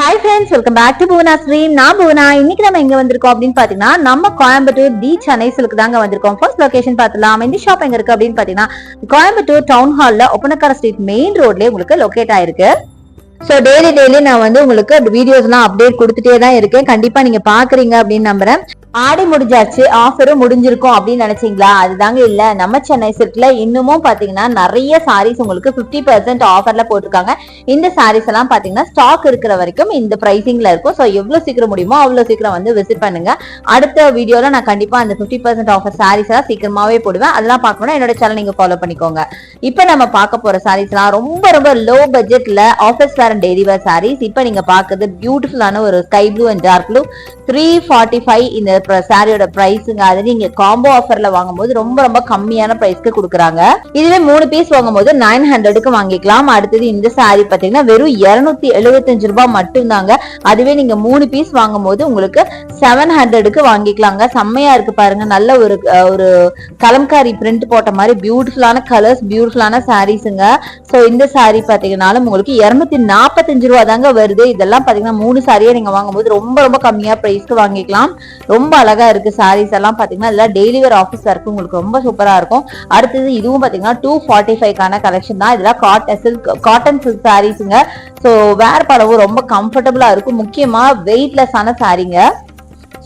Hi friends, welcome back to Bhuvana stream. நான் புவனா. இன்னைக்கு நம்ம எங்க வந்திருக்கோம் அப்படின்னு பாத்தீங்கன்னா, நம்ம கோயம்புத்தூர் தி சென்னை சில்க் தாங்க வந்திருக்கோம். ஃபர்ஸ்ட் லொகேஷன் பாத்துலாம். இந்த ஷாப் எங்க இருக்கு அப்படின்னு பாத்தீங்கன்னா, கோயம்புத்தூர் டவுன் ஹால்ல ஒப்பனக்கார ஸ்ட்ரீட் மெயின் ரோட்லயே உங்களுக்கு லொகேட் ஆயிருக்கு. சோ டெய்லி நான் வந்து உங்களுக்கு வீடியோஸ் எல்லாம் அப்டேட் கொடுத்துட்டே தான் இருக்கேன். கண்டிப்பா நீங்க பாக்குறீங்க அப்படின்னு நம்புறேன். ஆடி முடிஞ்சாச்சு, ஆஃபரும் முடிஞ்சிருக்கும் அப்படின்னு நினைச்சீங்களா? அதுதாங்க இல்ல. நம்ம சென்னை சில்க்ல இன்னமும் பாத்தீங்கன்னா நிறைய சாரீஸ் உங்களுக்கு 50% ஆஃபர்ல போட்டிருக்காங்க. இந்த சாரீஸ் எல்லாம் பாத்தீங்கன்னா ஸ்டாக் இருக்கிற வரைக்கும் இந்த பிரைசிங்ல இருக்கும். சோ எவ்வளவு சீக்கிரம் முடியுமோ அவ்வளவு சீக்கிரம் வந்து விசிட் பண்ணுங்க. அடுத்த வீடியோல நான் கண்டிப்பா அந்த 50% ஆஃபர் சாரீஸ் எல்லாம் சீக்கிரமாவே போடுவேன். அதெல்லாம் பார்க்கணும்னா என்னோட சேனல் நீங்க ஃபாலோ பண்ணிக்கோங்க. இப்ப நம்ம பார்க்க போற சாரீஸ் எல்லாம் ரொம்ப லோ பட்ஜெட்ல office wear and daily wear saris. இப்ப நீங்க பாக்குறது பியூட்டிஃபுல்லான ஒரு sky blue and dark blue 345 இந்த சாரியோட பிரைஸ்ங்க. அது நீங்க காம்போ ஆஃபர்ல வாங்கும்போது ரொம்ப கம்மியான பிரைஸ்க்கு கொடுக்குறாங்க. இதுவே 3 பீஸ் வாங்கும்போது 900க்கு வாங்கிக்கலாம். அடுத்தது இந்த சாரி பாத்தீங்கன்னா வெறும் 275 ரூபாய் மட்டும் தாங்க. அதுவே நீங்க 3 பீஸ் வாங்கும்போது உங்களுக்கு 700க்கு வாங்கிக்கலாங்க. செம்மையா இருக்கு பாருங்க. நல்ல ஒரு கலம்காரி பிரிண்ட் போட்ட மாதிரி பியூட்டிஃபுல்லான கலர்ஸ், பியூட்டிஃபுல்லான சாரீஸ்ங்க. சோ இந்த சாரி பாத்தீங்கன்னாலும் உங்களுக்கு 245 ரூபாய் தாங்க வருது. இதெல்லாம் பாத்தீங்கன்னா 3 சாரியே நீங்க வாங்கும்போது ரொம்ப கம்மியா பிரைஸ்க்கு வாங்கிக்கலாம். ரொம்ப அழகா இருக்கு சாரீஸ் எல்லாம் பாத்தீங்கன்னா இதெல்லாம் டெய்லி வேர் ஆஃபீஸ் வரைக்கும் உங்களுக்கு ரொம்ப சூப்பரா இருக்கும். அடுத்தது இதுவும் பாத்தீங்கன்னா 245க்கான கலெக்ஷன் தான். இதெல்லாம் காட்டன் சில்க் சாரீஸ்ங்க. சோ வேர் பண்ணவும் ரொம்ப கம்ஃபர்டபுளா இருக்கும். முக்கியமா வெயிட்லெஸ்ஸான சாரீங்க.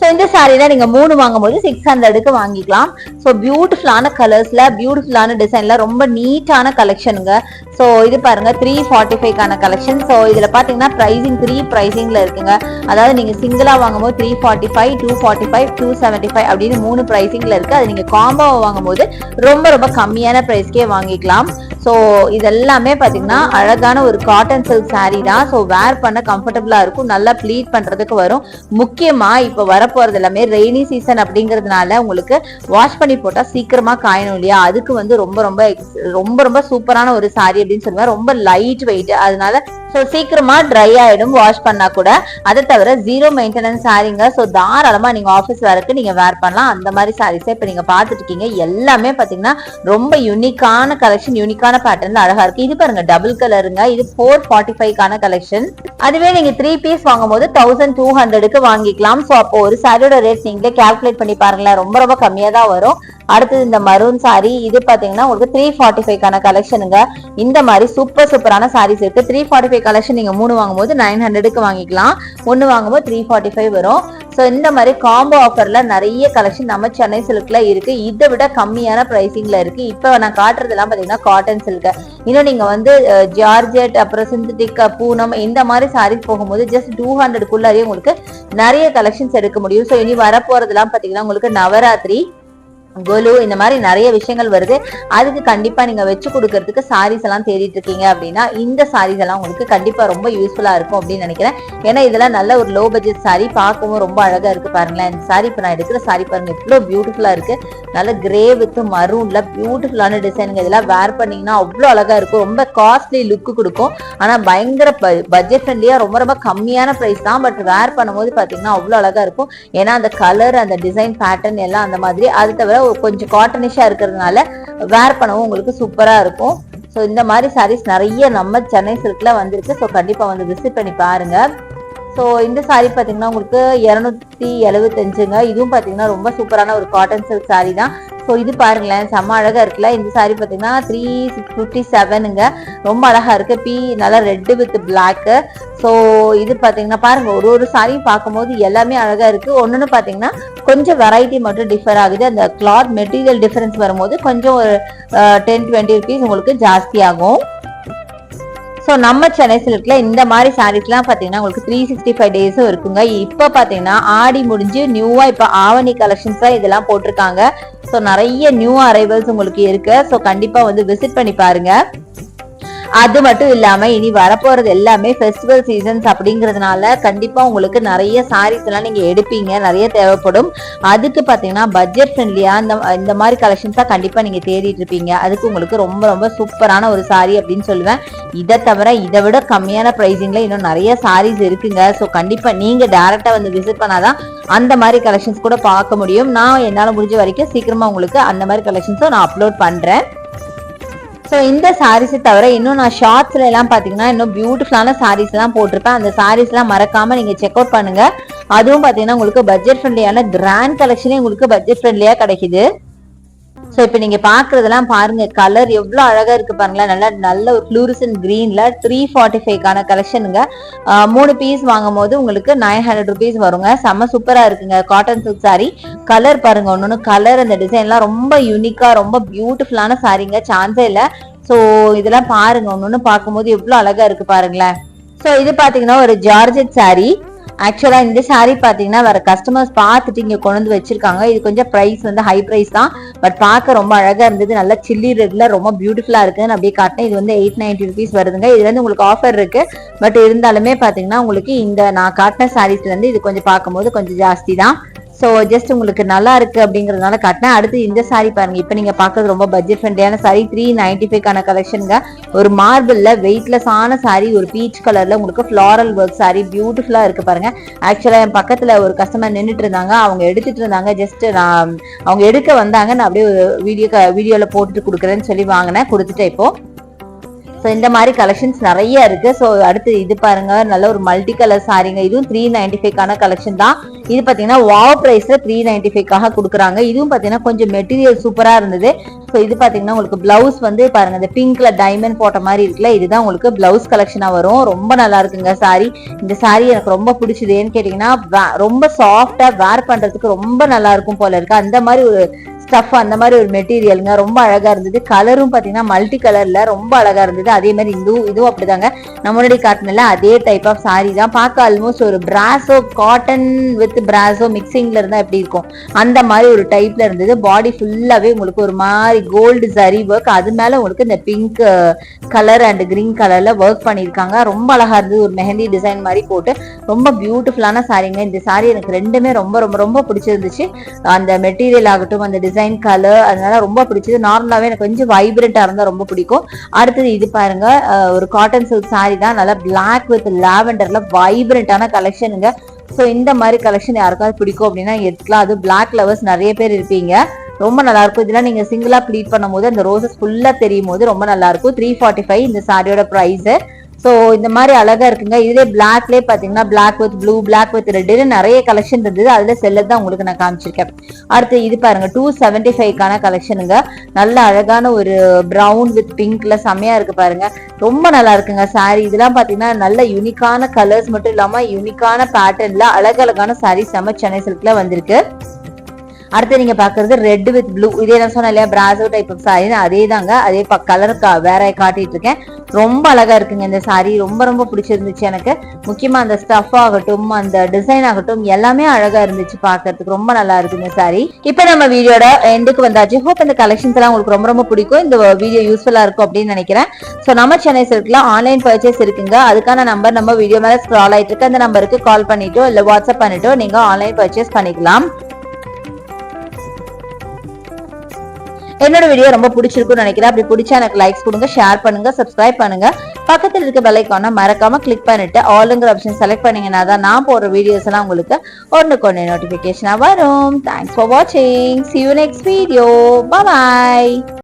சோ இந்த சாரீல நீங்க 3 வாங்கும்போது 600க்கு வாங்கிக்கலாம். சோ பியூட்டிஃபுல்லான கலர்ஸ்ல, பியூட்டிஃபுல்லான டிசைன்ல ரொம்ப நீட்டான கலெக்ஷனுங்க. சோ இது பாருங்க 345க்கான கலெக்ஷன். சோ இதுல பாத்தீங்கன்னா பிரைசிங் 3 பிரைசிங்ல இருக்குங்க. அதாவது நீங்க சிங்கிளா வாங்கும்போது 345, 245, 275 அப்படின்னு 3 பிரைசிங்ல இருக்கு. அது நீங்க காம்போவா வாங்கும்போது ரொம்ப கம்மியான பிரைஸ்க்கே வாங்கிக்கலாம். சோ இதெல்லாமே பாத்தீங்கன்னா அழகான ஒரு காட்டன் சில்க் சாரீ தான். சோ வேர் பண்ண கம்ஃபர்டபுளா இருக்கும். நல்லா ப்ளீட் பண்றதுக்கு வரும். முக்கியமா இப்ப வரப்போறது எல்லாமே ரெய்னி சீசன் அப்படிங்கறதுனால உங்களுக்கு வாஷ் பண்ணி போட்டா சீக்கிரமா காயணும் இல்லையா? அதுக்கு வந்து ரொம்ப சூப்பரான ஒரு சாரி அப்படின்னு சொல்லுவேன். ரொம்ப லைட் வெயிட், அதனால சோ சீக்கிரமா ட்ரை ஆயிடும் வாஷ் பண்ணா கூட. அதை தவிர 0 மெயின்டெனன்ஸ் சாரீங்க. சோ தாராளமா நீங்க ஆபீஸ் வேருக்கு நீங்க வேர் பண்ணலாம். அந்த மாதிரி சாரீஸை இப்ப நீங்க பாத்துட்டு இருக்கீங்க. எல்லாமே பாத்தீங்கன்னா ரொம்ப யூனிக்கான கலெக்ஷன், யூனிக்கான பேட்டர்ன்ல அழகா இருக்கு. இது பாருங்க டபுள் கலருங்க. இது 445க்கான கலெக்ஷன். அதுவே நீங்க 3 பீஸ் வாங்கும்போது 1200க்கு வாங்கிக்கலாம். சோ அப்போ ஒரு சாரியோட ரேட் நீங்களே கால்குலேட் பண்ணி பாருங்களேன். ரொம்ப கம்மியா தான் வரும். அடுத்தது இந்த மரூன் சாரி. இது பாத்தீங்கன்னா உங்களுக்கு 345க்கான கலெக்ஷனுங்க. இந்த மாதிரி சூப்பரான சாரீஸ் இருக்கு. 345 கலெக்ஷன் நீங்க 3 வாங்கும்போது 900க்கு வாங்கிக்கலாம். 1 வாங்கும்போது 345 வரும். சோ இந்த மாதிரி காம்போ ஆஃபர்ல நிறைய கலெக்ஷன் நம்ம சென்னை சில்க்ல இருக்கு. இதை விட கம்மியான பிரைசிங்ல இருக்கு. இப்ப நான் காட்டுறது எல்லாம் பாத்தீங்கன்னா காட்டன் சில்க். இன்னும் நீங்க வந்து ஜார்ஜெட், அப்புறம் சிந்தட்டிக், பூனம் இந்த மாதிரி சாரீஸ் போகும்போது ஜஸ்ட் 200க்குள்ளே உங்களுக்கு நிறைய கலெக்ஷன்ஸ் எடுக்க முடியும். சோ இனி வரப்போறதெல்லாம் பாத்தீங்கன்னா உங்களுக்கு நவராத்திரி, கோலு, இந்த மாதிரி நிறைய விஷயங்கள் வருது. அதுக்கு கண்டிப்பா நீங்க வச்சு கொடுக்கறதுக்கு சாரீஸ் எல்லாம் தேடிட்டு இருக்கீங்க அப்படின்னா இந்த சாரீஸ் எல்லாம் உங்களுக்கு கண்டிப்பா ரொம்ப யூஸ்ஃபுல்லா இருக்கும் அப்படின்னு நினைக்கிறேன். ஏன்னா இதெல்லாம் நல்ல ஒரு லோ பட்ஜெட் சாரி. பார்க்கவும் ரொம்ப அழகா இருக்கு பாருங்களேன். இந்த சாரி இப்ப நான் எடுக்கிற சாரி பாருங்க எவ்வளவு பியூட்டிஃபுல்லா இருக்கு. நல்ல கிரே வித் மரூன்ல பியூட்டிஃபுல்லான டிசைனுங்க. இதெல்லாம் வேர் பண்ணீங்கன்னா அவ்வளவு அழகா இருக்கும். ரொம்ப காஸ்ட்லி லுக் கொடுக்கும். ஆனா பயங்கர பட்ஜெட் ஃப்ரெண்ட்லியா ரொம்ப கம்மியான பிரைஸ் தான். பட் வேர் பண்ணும்போது பாத்தீங்கன்னா அவ்வளவு அழகா இருக்கும். ஏன்னா அந்த கலர், அந்த டிசைன் பேட்டர்ன் எல்லாம் அந்த மாதிரி. அது தவிர கொஞ்சம் காட்டனிஷா இருக்கிறதுனால வேர் பண்ணவும் உங்களுக்கு சூப்பரா இருக்கும். சோ இந்த மாதிரி சாரீஸ் நிறைய நம்ம சென்னை சில்க்ல வந்திருக்கு. சோ கண்டிப்பா வந்து விசிட் பண்ணி பாருங்க. சோ இந்த சாரி பாத்தீங்கன்னா உங்களுக்கு 275ங்க. இதுவும் பாத்தீங்கன்னா ரொம்ப சூப்பரான ஒரு காட்டன் சில்க் சாரி தான். சோ இது பாருங்களேன் செம்ம அழகா இருக்குல்ல. இந்த சாரி பாத்தீங்கன்னா 3657ங்க. ரொம்ப அழகா இருக்கு. நல்லா ரெட் வித் பிளாக். சோ இது பாத்தீங்கன்னா பாருங்க ஒரு சாரி பார்க்கும்போது எல்லாமே அழகா இருக்கு. ஒன்னொன்னு பாத்தீங்கன்னா கொஞ்சம் வெரைட்டி மட்டும் டிஃபர் ஆகுது. அந்த கிளாத் மெட்டீரியல் டிஃபரன்ஸ் வரும்போது கொஞ்சம் ஒரு 10-20 ருபீஸ் உங்களுக்கு ஜாஸ்தி ஆகும். சோ நம்ம சென்னை சில்க்ல இந்த மாதிரி சாரீஸ் எல்லாம் பாத்தீங்கன்னா உங்களுக்கு 365 டேஸும் இருக்குங்க. இப்ப பாத்தீங்கன்னா ஆடி முடிஞ்சு நியூவா இப்ப ஆவணி கலெக்ஷன்ஸ் இதெல்லாம் போட்டிருக்காங்க. சோ நிறைய நியூ அரைவல்ஸ் உங்களுக்கு இருக்கு. சோ கண்டிப்பா வந்து விசிட் பண்ணி பாருங்க. அது மட்டும் இல்லாம இனி வரப்போறது எல்லாமே ஃபெஸ்டிவல் சீசன்ஸ் அப்படிங்கறதுனால கண்டிப்பா உங்களுக்கு நிறைய சாரீஸ் எல்லாம் நீங்க எடுப்பீங்க, நிறைய தேவைப்படும். அதுக்கு பாத்தீங்கன்னா பட்ஜெட் ஃப்ரெண்ட்லியா இந்த மாதிரி கலெக்ஷன்ஸா கண்டிப்பா நீங்க தேடிட்டு இருப்பீங்க. அதுக்கு உங்களுக்கு ரொம்ப சூப்பரான ஒரு சாரி அப்படின்னு சொல்லுவேன். இதை தவிர இதை விட கம்மியான பிரைசிங்ல இன்னும் நிறைய சாரீஸ் இருக்குங்க. ஸோ கண்டிப்பா நீங்க டைரக்டா வந்து விசிட் பண்ணாதான் அந்த மாதிரி கலெக்ஷன்ஸ் கூட பார்க்க முடியும். நான் என்னால முடிஞ்ச வரைக்கும் சீக்கிரமா உங்களுக்கு அந்த மாதிரி கலெக்ஷன்ஸும் நான் அப்லோட் பண்றேன். ஸோ இந்த சாரீஸ் தவிர இன்னும் நான் ஷார்ட்ஸ்ல எல்லாம் பாத்தீங்கன்னா இன்னும் பியூட்டிஃபுல்லான சாரீஸ் எல்லாம் போட்டிருப்பேன். அந்த சாரீஸ் எல்லாம் மறக்காம நீங்க செக் அவுட் பண்ணுங்க. அதுவும் பாத்தீங்கன்னா உங்களுக்கு பட்ஜெட் ஃப்ரெண்ட்லியான கிராண்ட் கலெக்ஷனே உங்களுக்கு பட்ஜெட் ஃப்ரெண்ட்லியா கிடைக்குது. ஸோ இப்போ நீங்க பாக்குறதெல்லாம் பாருங்க, கலர் எவ்வளவு அழகா இருக்கு பாருங்களேன். நல்ல ஒரு ஃப்ளூரசன்ட் கிரீன்ல 345க்கான கலெக்ஷனுங்க. 3 பீஸ் வாங்கும் போது உங்களுக்கு 900 rupees வருங்க. செம்ம சூப்பரா இருக்குங்க. Cotton silk sorry. கலர் பாருங்க, ஒன்னொன்னு கலர், அந்த டிசைன்லாம் ரொம்ப யூனிக்கா ரொம்ப பியூட்டிஃபுல்லான சாரிங்க, சான்ஸே இல்ல. ஸோ இதெல்லாம் பாருங்க, ஒன்னொன்னு பார்க்கும்போது எவ்வளவு அழகா இருக்கு பாருங்களேன். ஸோ இது பாத்தீங்கன்னா ஒரு ஜார்ஜெட் சாரி. ஆக்சுவலா இந்த சாரி பாத்தீங்கன்னா வேற கஸ்டமர்ஸ் பார்த்துட்டு இங்க கொண்டு வந்து வச்சிருக்காங்க. இது கொஞ்சம் பிரைஸ் வந்து ஹை பிரைஸ் தான், பட் பார்க்க ரொம்ப அழகா இருந்தது. நல்லா சில்லி ரெட்ல ரொம்ப பியூட்டிஃபுல்லா இருக்குன்னு அப்படியே காட்டினேன். இது வந்து 890 rupees வருதுங்க. இதுல இருந்து உங்களுக்கு ஆஃபர் இருக்கு, பட் இருந்தாலுமே பாத்தீங்கன்னா உங்களுக்கு இந்த நான் காட்டின சாரீஸ்ல இருந்து இது கொஞ்சம் பார்க்கும்போது கொஞ்சம் ஜாஸ்தி தான். ஸோ ஜஸ்ட் உங்களுக்கு நல்லா இருக்கு அப்படிங்கறதுனால காட்டினேன். அடுத்து இந்த சாரி பாருங்க, இப்ப நீங்க பாக்குறது ரொம்ப பட்ஜெட் ஃப்ரெண்ட்லியான சாரி. 395க்கான கலெக்ஷனுங்க. ஒரு மார்பிள்ல வெயிட்லெஸ் ஆன சாரி, ஒரு பீச் கலர்ல உங்களுக்கு ஃபிளாரல் ஒர்க் சாரி, பியூட்டிஃபுல்லா இருக்கு பாருங்க. ஆக்சுவலா என் பக்கத்துல ஒரு கஸ்டமர் நின்றுட்டு இருந்தாங்க, அவங்க எடுத்துட்டு இருந்தாங்க. ஜஸ்ட் நான் அவங்க எடுக்க வந்தாங்க, நான் அப்படியே வீடியோல போட்டுட்டு கொடுக்குறேன்னு சொல்லி வாங்கினேன், கொடுத்துட்டேன் இப்போ. ஸோ இந்த மாதிரி கலெக்ஷன்ஸ் நிறைய இருக்கு. ஸோ அடுத்து இது பாருங்க, நல்ல ஒரு மல்டி கலர் சாரிங்க. இதுவும் 395க்கான கலெக்ஷன் தான். இது பாத்தீங்கன்னா வாவ் பிரைஸ்ல 395க்காக கொடுக்குறாங்க. இதுவும் பாத்தீங்கன்னா கொஞ்சம் மெட்டீரியல் சூப்பரா இருந்தது. ஸோ இது பாத்தீங்கன்னா உங்களுக்கு பிளவுஸ் வந்து பாருங்க, இந்த பிங்க்ல டைமண்ட் போட்ட மாதிரி இருக்குல்ல, இதுதான் உங்களுக்கு பிளவுஸ் கலெக்ஷனா வரும். ரொம்ப நல்லா இருக்குங்க சாரி. இந்த சாரி எனக்கு ரொம்ப பிடிச்சது. ஏன்னு கேட்டீங்கன்னா ரொம்ப சாஃப்டா வேர் பண்றதுக்கு ரொம்ப நல்லா இருக்கும் போல இருக்கு. அந்த மாதிரி ஒரு ஸ்டஃப், அந்த மாதிரி ஒரு மெட்டீரியலுங்க, ரொம்ப அழகா இருந்தது. கலரும் பாத்தீங்கன்னா மல்டி கலர்ல ரொம்ப அழகா இருந்தது. அதே மாதிரி இதுவும் அப்படிதாங்க, நம்மளுடைய காட்டன்ல அதே டைப் ஆஃப் சாரி தான். பார்க்க ஆல்மோஸ்ட் ஒரு பிராசோ, காட்டன் வித் பிராசோ மிக்சிங்ல இருந்தா எப்படி இருக்கும் அந்த மாதிரி ஒரு டைப்ல இருந்தது. பாடி ஃபுல்லாவே உங்களுக்கு ஒரு மாதிரி கோல்டு சரி ஒர்க், அது மேல உங்களுக்கு இந்த பிங்க் கலர் அண்ட் கிரீன் கலர்ல ஒர்க் பண்ணிருக்காங்க. ரொம்ப அழகா இருந்தது. ஒரு மெஹந்தி டிசைன் மாதிரி போட்டு ரொம்ப பியூட்டிஃபுல்லான சாரிங்க. இந்த சாரி எனக்கு ரெண்டுமே ரொம்ப ரொம்ப ரொம்ப பிடிச்சிருந்துச்சு. அந்த மெட்டீரியல் ஆகட்டும், அந்த டிசைன், கலர், அதனால ரொம்ப பிடிச்சது. நார்மலாவே எனக்கு கொஞ்சம் வைப்ரண்டா இருந்தா ரொம்ப பிடிக்கும். அடுத்தது இது பாருங்க, ஒரு காட்டன் சில்க் சாரி தான். நல்லா பிளாக் வித் லாவெண்டர்ல வைப்ரண்டான கலெக்ஷனுங்க. சோ இந்த மாதிரி கலெக்ஷன் யாருக்காவது பிடிக்கும் அப்படின்னா எடுக்கலாம். அது பிளாக் லவர்ஸ் நிறைய பேர் இருப்பீங்க, ரொம்ப நல்லா இருக்கும். இதெல்லாம் நீங்க சிங்கிளா ப்ளீட் பண்ணும் போது அந்த ரோசஸ் ஃபுல்லா தெரியும் போது ரொம்ப நல்லா இருக்கும். 345 இந்த சாரியோட பிரைஸ். சோ இந்த மாதிரி அழகா இருக்குங்க. இதுல பிளாக்லயே பாத்தீங்கன்னா black with blue, black with red நிறைய கலெக்ஷன் இருந்தது. அதுல செல்லது தான் உங்களுக்கு நான் காமிச்சிருக்கேன். அடுத்து இது பாருங்க, 275க்கான கலெக்ஷனுங்க. நல்ல அழகான ஒரு பிரவுன் வித் பிங்க்ல செம்மையா இருக்கு பாருங்க. ரொம்ப நல்லா இருக்குங்க சாரி. இதெல்லாம் பாத்தீங்கன்னா நல்ல யூனிக்கான கலர்ஸ் மட்டும் இல்லாம யூனிக்கான பேட்டர்ன்ல அழகழகான சாரி செம்ம சென்னை சில்க்ல வந்திருக்கு. அடுத்து நீங்க பாக்குறது ரெட் வித் ப்ளூ. இதே நான் சொன்னேன் இல்லையா, பிராசோ டைப் ஆஃப் சாரி, அதே தாங்க. அதே கலர் வேற காட்டிட்டு இருக்கேன். ரொம்ப அழகா இருக்குங்க இந்த சாரி. ரொம்ப ரொம்ப பிடிச்சிருந்துச்சு எனக்கு. முக்கியமா அந்த ஸ்டஃப் ஆகட்டும், அந்த டிசைன் ஆகட்டும், எல்லாமே அழகா இருந்துச்சு பாக்குறதுக்கு. ரொம்ப நல்லா இருக்கு இந்த சாரி. இப்ப நம்ம வீடியோட எண்டுக்கு வந்தாச்சு. ஹோப் இந்த கலெக்ஷன்ஸ் எல்லாம் உங்களுக்கு ரொம்ப ரொம்ப பிடிக்கும். இந்த வீடியோ யூஸ்ஃபுல்லா இருக்கும் அப்படின்னு நினைக்கிறேன். சோ நம்ம சென்னை சில்க்ல ஆன்லைன் பர்ச்சேஸ் இருக்குங்க. அதுக்கான நம்பர் நம்ம வீடியோ மேல ஸ்க்ரால் ஆயிட்டு இருக்கு. அந்த நம்பருக்கு கால் பண்ணிட்டோ இல்ல வாட்ஸ்அப் பண்ணிட்டோ நீங்க ஆன்லைன் பர்ச்சேஸ் பண்ணிக்கலாம். என்னோட வீடியோ ரொம்ப பிடிச்சிருக்கும்னு நினைக்கிறேன். அப்படி பிடிச்சா எனக்கு லைக்ஸ் கொடுங்க, ஷேர் பண்ணுங்க, சப்ஸ்கிரைப் பண்ணுங்க. பக்கத்தில் இருக்க பெல் ஐகானை மறக்காம கிளிக் பண்ணிட்டு ஆல்ங்கிற ஆப்ஷன் செலக்ட் பண்ணீங்கன்னா தான் நான் போடுற வீடியோஸ் எல்லாம் உங்களுக்கு ஒன்னுக்கு நோட்டிபிகேஷனா வரும். தேங்க்ஸ் ஃபார் வாட்சிங். See you next video. Bye bye.